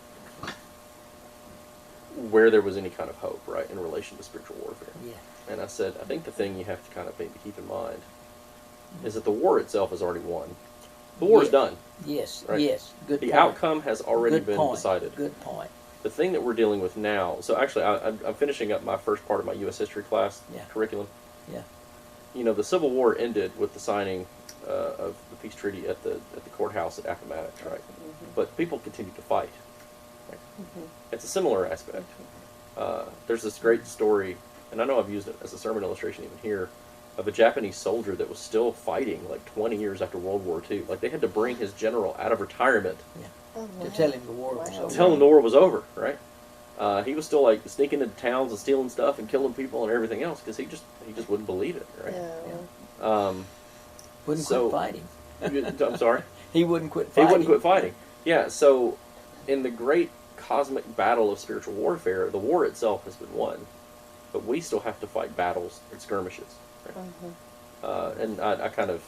where there was any kind of hope, right, in relation to spiritual warfare. Yeah. And I said, I think the thing you have to kind of maybe keep in mind is that the war itself is already won. The war is Yeah. done. Yes, Right. yes. Good The point. outcome has already Good been point. decided. Good point. The thing that we're dealing with now, so actually I'm finishing up my first part of my U.S. history class Yeah. curriculum. Yeah. You know, the Civil War ended with the signing of the peace treaty at the courthouse at Appomattox, right? But people continued to fight. Right? It's a similar aspect. There's this great story, and I know I've used it as a sermon illustration even here, of a Japanese soldier that was still fighting like 20 years after World War II. Like, they had to bring his general out of retirement Oh, wow. To tell him the war was Wow. over. tell him the war was over, right? He was still like sneaking into towns and stealing stuff and killing people and everything else because he just wouldn't believe it, right? Yeah. Wouldn't so- quit fighting. I'm sorry. He wouldn't quit He fighting. wouldn't quit fighting. Yeah. So, in the great cosmic battle of spiritual warfare, the war itself has been won, but we still have to fight battles and skirmishes. Right? And I kind of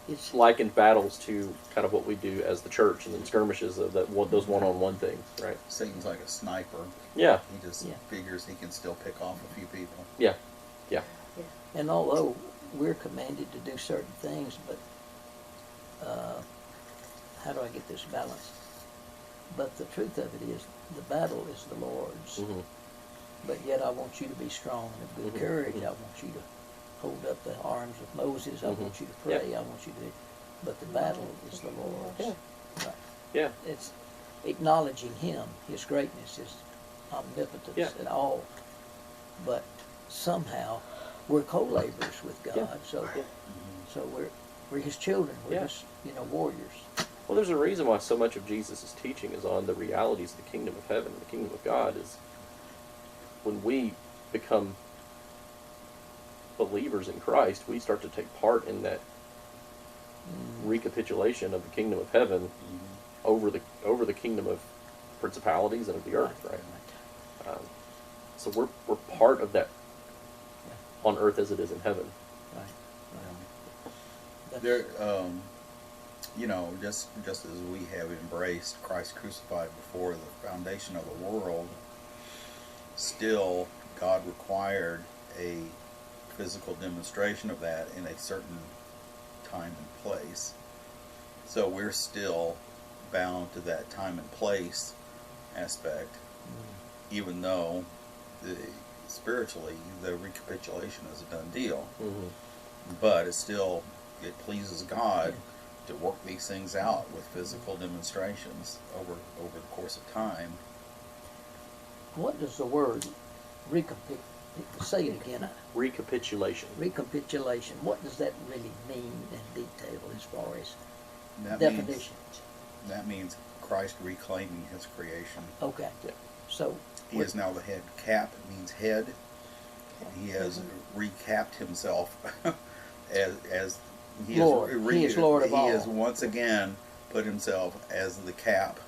It's likened battles to kind of what we do as the church, and then skirmishes of those one-on-one things, right? Satan's like a sniper. Yeah. He just Yeah. figures he can still pick off a few people. Yeah. Yeah. And although we're commanded to do certain things, but how do I get this balance? But the truth of it is, the battle is the Lord's. Mm-hmm. But yet I want you to be strong and of good courage. I want you to hold up the arms of Moses. I want you to pray. I want you to... But the battle is the Lord's. Yeah. Right. Yeah. It's acknowledging Him, His greatness, His omnipotence and all. But somehow we're co-laborers with God. So we're His children. We're just, warriors. Well, there's a reason why so much of Jesus' teaching is on the realities of the kingdom of heaven. The kingdom of God is when we become believers in Christ, we start to take part in that recapitulation of the kingdom of heaven over the kingdom of principalities and of the earth, right? So we're part of that on earth as it is in heaven. Right. There, just as we have embraced Christ crucified before the foundation of the world, still God required a physical demonstration of that in a certain time and place. So we're still bound to that time and place aspect, even though spiritually the recapitulation is a done deal. But it pleases God to work these things out with physical demonstrations over the course of time. What does the word say it again? Recapitulation. Recapitulation. What does that really mean in detail as far as That definition? That means Christ reclaiming His creation. Okay. Yeah. So He is now the head. Cap means head. He has recapped Himself as he Lord. is. He is Lord of all. He is once again put himself as the cap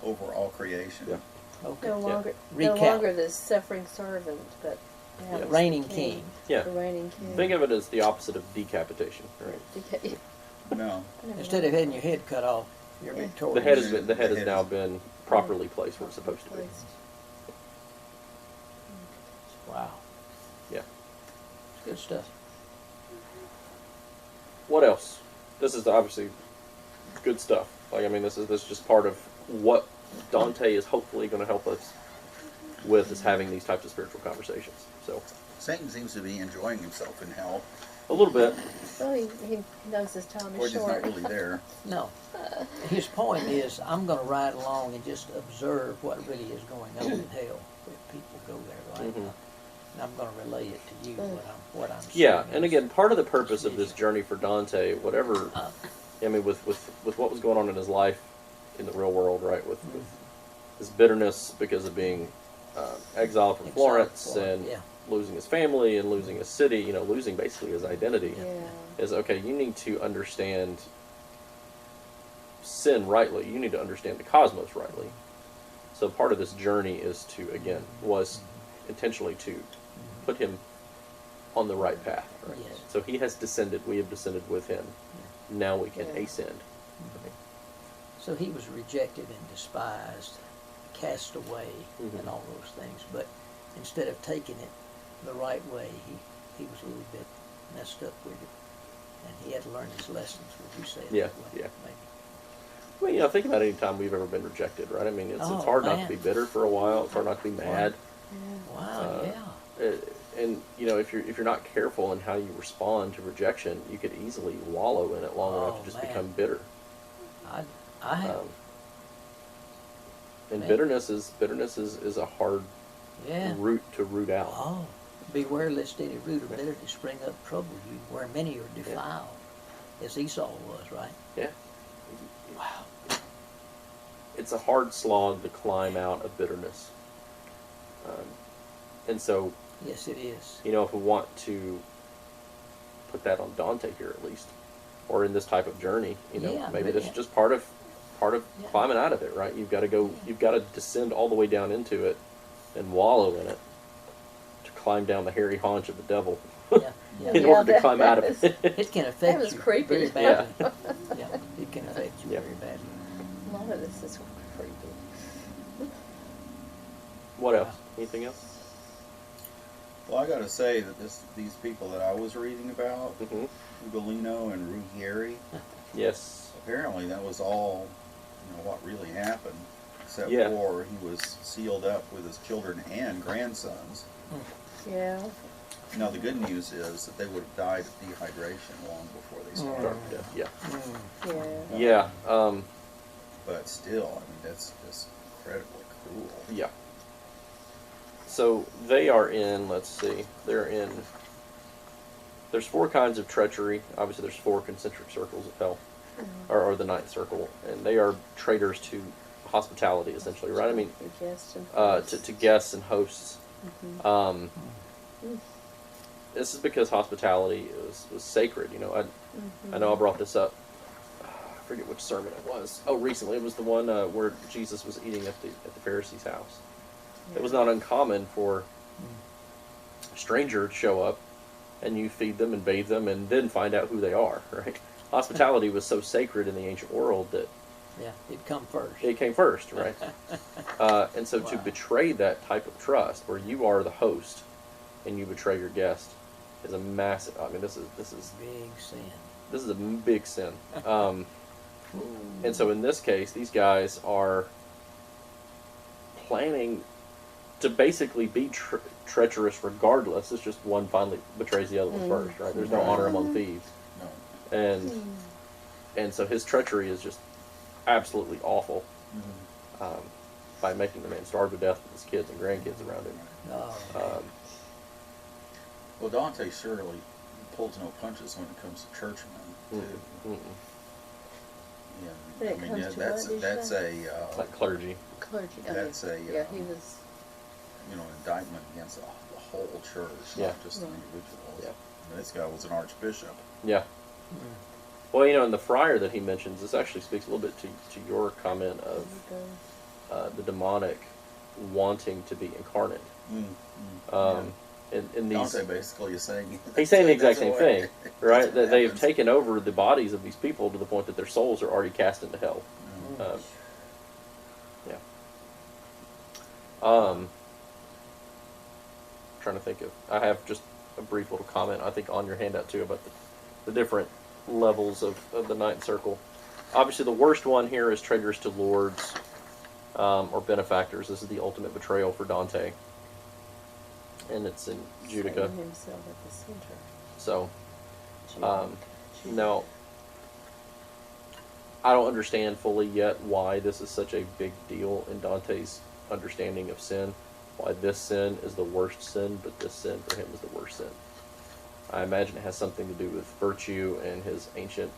over all creation. Yeah. Okay. No longer, no Recap. longer the suffering servant, but now Yeah. he's Reigning the king. Yeah. The reigning king. Think of it as the opposite of decapitation, right? No. Instead of having your head cut off, you're Yeah. victorious. The head has head now is- been properly placed where it's supposed to be. Wow. Yeah. It's good stuff. What else? This is obviously good stuff. Like, I mean, this is just part of what Dante is hopefully going to help us with, is having these types of spiritual conversations. So, Satan seems to be enjoying himself in hell. a little bit. Well, he knows his time Or is he's not short. really there. No. His point is, I'm going to ride along and just observe what really is going on in hell if people go there right Mhm. now. And I'm going to relay it to you what I'm Yeah, seeing and is- again, part of the purpose of this journey for Dante, whatever, I mean, with what was going on in his life in the real world, right, with his bitterness because of being exiled from Florence and yeah. losing his family and losing his city, you know, losing basically his identity, Yeah. is, okay, you need to understand sin rightly. You need to understand the cosmos rightly. So part of this journey is to, again, was intentionally to put him on the right path. Right? Yes. So he has descended. We have descended with him. Now we can Yeah. ascend. So he was rejected and despised, cast away, Mhm. and all those things. But instead of taking it the right way, he was a little bit messed up with it. And he had to learn his lessons, would you say it Yeah, that way? yeah. Maybe. Well, you know, think about any time we've ever been rejected, right? I mean, it's Oh, hard not man. to be bitter for a while. It's hard not to be mad. Wow, yeah. And you know, if you're not careful in how you respond to rejection, you could easily wallow in it long enough to Oh, just man. become bitter. I have. And Man. bitterness is a hard Yeah. root to root out. Oh, beware lest any root of bitterness spring up trouble you, where many are defiled, as Esau was, right? Yeah. Wow. It's a hard slog to climb out of bitterness. And so, Yes, it is. you know, if we want to put that on Dante here at least, or in this type of journey, you know, Yeah, maybe but this yeah. is just part of Yeah. climbing out of it, right? You've got to go, you've got to descend all the way down into it and wallow in it to climb down the hairy haunch of the devil Yeah, yeah. in Yeah, order to that- climb out of that it. It can affect was you creepy. very Yeah. badly. Yeah, it can affect you Yeah. very badly. A lot of this is creepy. What else? Anything else? Well, I got to say that these people that I was reading about, Mm-hmm. Ugolino and Ruggieri, Yes. apparently that was all, what really happened, except Yeah. for he was sealed up with his children and grandsons. Yeah. Now, the good news is that they would have died of dehydration long before they started. Yeah. Yeah. Yeah. But still, I mean, that's just incredibly cruel. Yeah. So they are in, let's see, there's 4 kinds of treachery. Obviously, there's 4 concentric circles of hell, or the 9th circle, and they are traitors to hospitality, essentially, right? I mean, The guests and to guests and hosts. This is because hospitality was sacred. You know, I know I brought this up. I forget which sermon it was. Oh, recently it was the one where Jesus was eating at the Pharisees' house. It was not uncommon for a stranger to show up, and you feed them and bathe them, and then find out who they are. Right? Hospitality was so sacred in the ancient world that Yeah, it'd come first. it came first, right? And so to Wow. betray that type of trust, where you are the host and you betray your guest, is a massive. I mean, this is Big sin. this is a big sin. And so in this case, these guys are planning to basically be treacherous regardless. It's just one finally betrays the other one first, right? There's no honor among thieves, No. and so his treachery is just absolutely awful. By making the man starve to death with his kids and grandkids around him. Oh, Well, Dante surely pulls no punches when it comes to churchmen, too. Mm-mm. When Yeah, it I mean, comes yeah, to that's what, did you that's say? a Like clergy. Clergy. That's a, yeah, he was. indictment against the whole church, Yeah. not just the Right. individuals. Yeah. I mean, this guy was an archbishop. Yeah. Well, in the friar that he mentions, this actually speaks a little bit to your comment of the demonic wanting to be incarnate. In these, Dante basically is saying he's saying the exact same that's the way- thing, right? that's That what they've happens. taken over the bodies of these people to the point that their souls are already cast into hell. Yeah. Trying to think of. I have just a brief little comment, I think, on your handout too about the different levels of the ninth circle. Obviously, the worst one here is traitors to lords or benefactors. This is the ultimate betrayal for Dante, and it's in Judica. Setting himself at the center. So, Judica. now, I don't understand fully yet why this is such a big deal in Dante's understanding of sin. Why this sin is the worst sin, but this sin for him is the worst sin. I imagine it has something to do with virtue and his ancient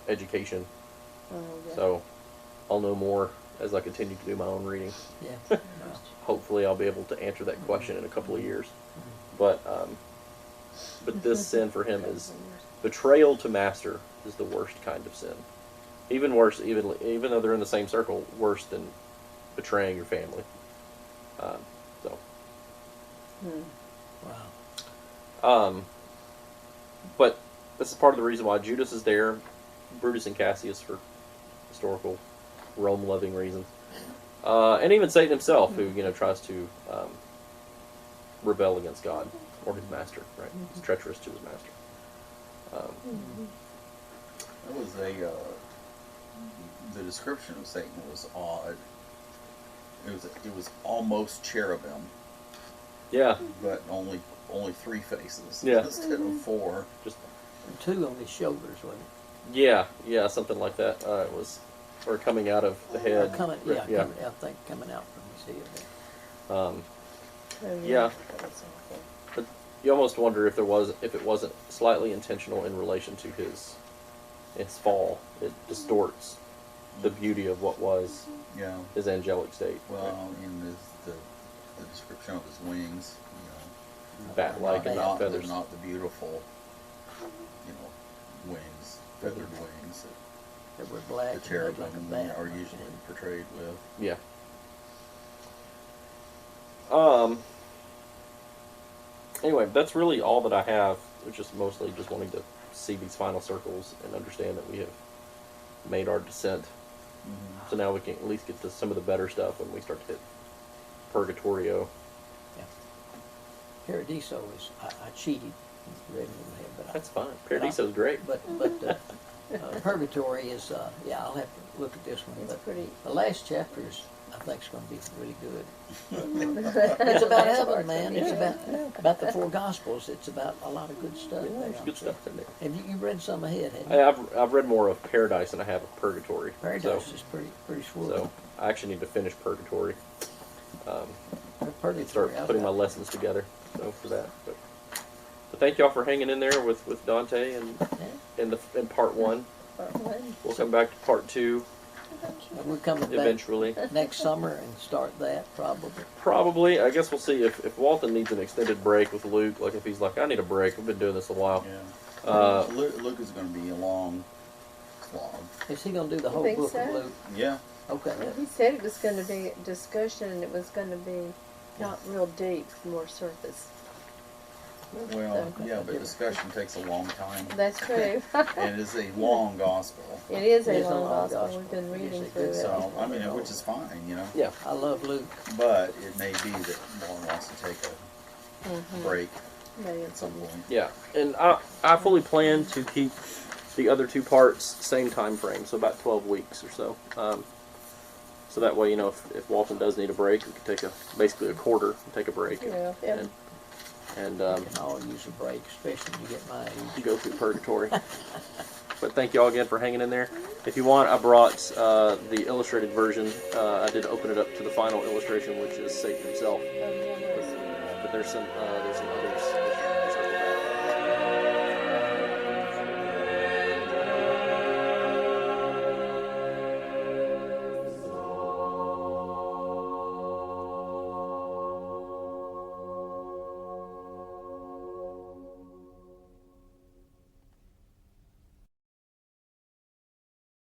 education. Oh, yeah. So, I'll know more as I continue to do my own reading. Yeah. Hopefully, I'll be able to answer that question in a couple of years. But this sin for him is betrayal to master is the worst kind of sin. Even worse, even though they're in the same circle, worse than betraying your family. So. Wow. But this is part of the reason why Judas is there, Brutus and Cassius for historical Rome-loving reasons, and even Satan himself, who tries to rebel against God or his master. Right, he's treacherous to his master. That was the description of Satan was odd. It was almost cherubim, Yeah, but only 3 faces Yeah. instead of 4. just And 2 on his shoulders, wasn't yeah, something like that. It was, or coming out of the it? head. Coming, Yeah. I think coming out from his head. Um, Oh, yeah. That was awful. But you almost wonder if it wasn't slightly intentional in relation to his fall. It distorts the beauty of what was Yeah. his angelic state. Well, in the description of his wings, Bat-like and not they're feathers. not the beautiful, wings, feathered wings They were black. that the and looked cherubim like a bat. are usually portrayed with. Yeah. Anyway, that's really all that I have. Which is mostly just wanting to see these final circles and understand that we have made our descent. So now we can at least get to some of the better stuff when we start to hit Purgatorio. Paradiso is, I cheated, read it in my head, but That's fine. Paradiso's great. But Purgatory is, I'll have to look at this one. It's But pretty. the last chapter is, I think, is going to be really good. It's It's about heaven, man. It's about the 4 Gospels. It's about a lot of good stuff. Yeah, there's there. good stuff in there. Have you read some ahead? Haven't you? I've read more of Paradise than I have of Purgatory. Paradise is pretty swell. So I actually need to finish Purgatory. Purgatory, And start I've putting my got- lessons together. So for that, but thank y'all for hanging in there with Dante and in part 1. We'll come back to part 2 And we're coming back eventually. next summer and start that probably. Probably. I guess we'll see if Walton needs an extended break with Luke. Like if he's like, I need a break. We've been doing this a while. Yeah. Luke is going to be a long slog. Is he going to do the whole think book so? of Luke? Yeah. Okay. He said it was going to be a discussion and it was going to be not real deep, more surface. Well, So- yeah, but discussion takes a long time. That's true. And it is a long gospel. It is It a is a long long gospel. gospel. We've been It is reading a through good it. So, I mean, which is fine, Yeah. I love Luke. But it may be that Lauren wants to take a break Maybe at some point. Yeah. And I fully plan to keep the other 2 parts same time frame, so about 12 weeks or so. So that way, if Walton does need a break, we can take basically a quarter and take a break. Yeah. And We can all use a break, especially when you get my age. go through Purgatory. But thank you all again for hanging in there. If you want, I brought the illustrated version. I did open it up to the final illustration, which is Satan himself. But there's some others.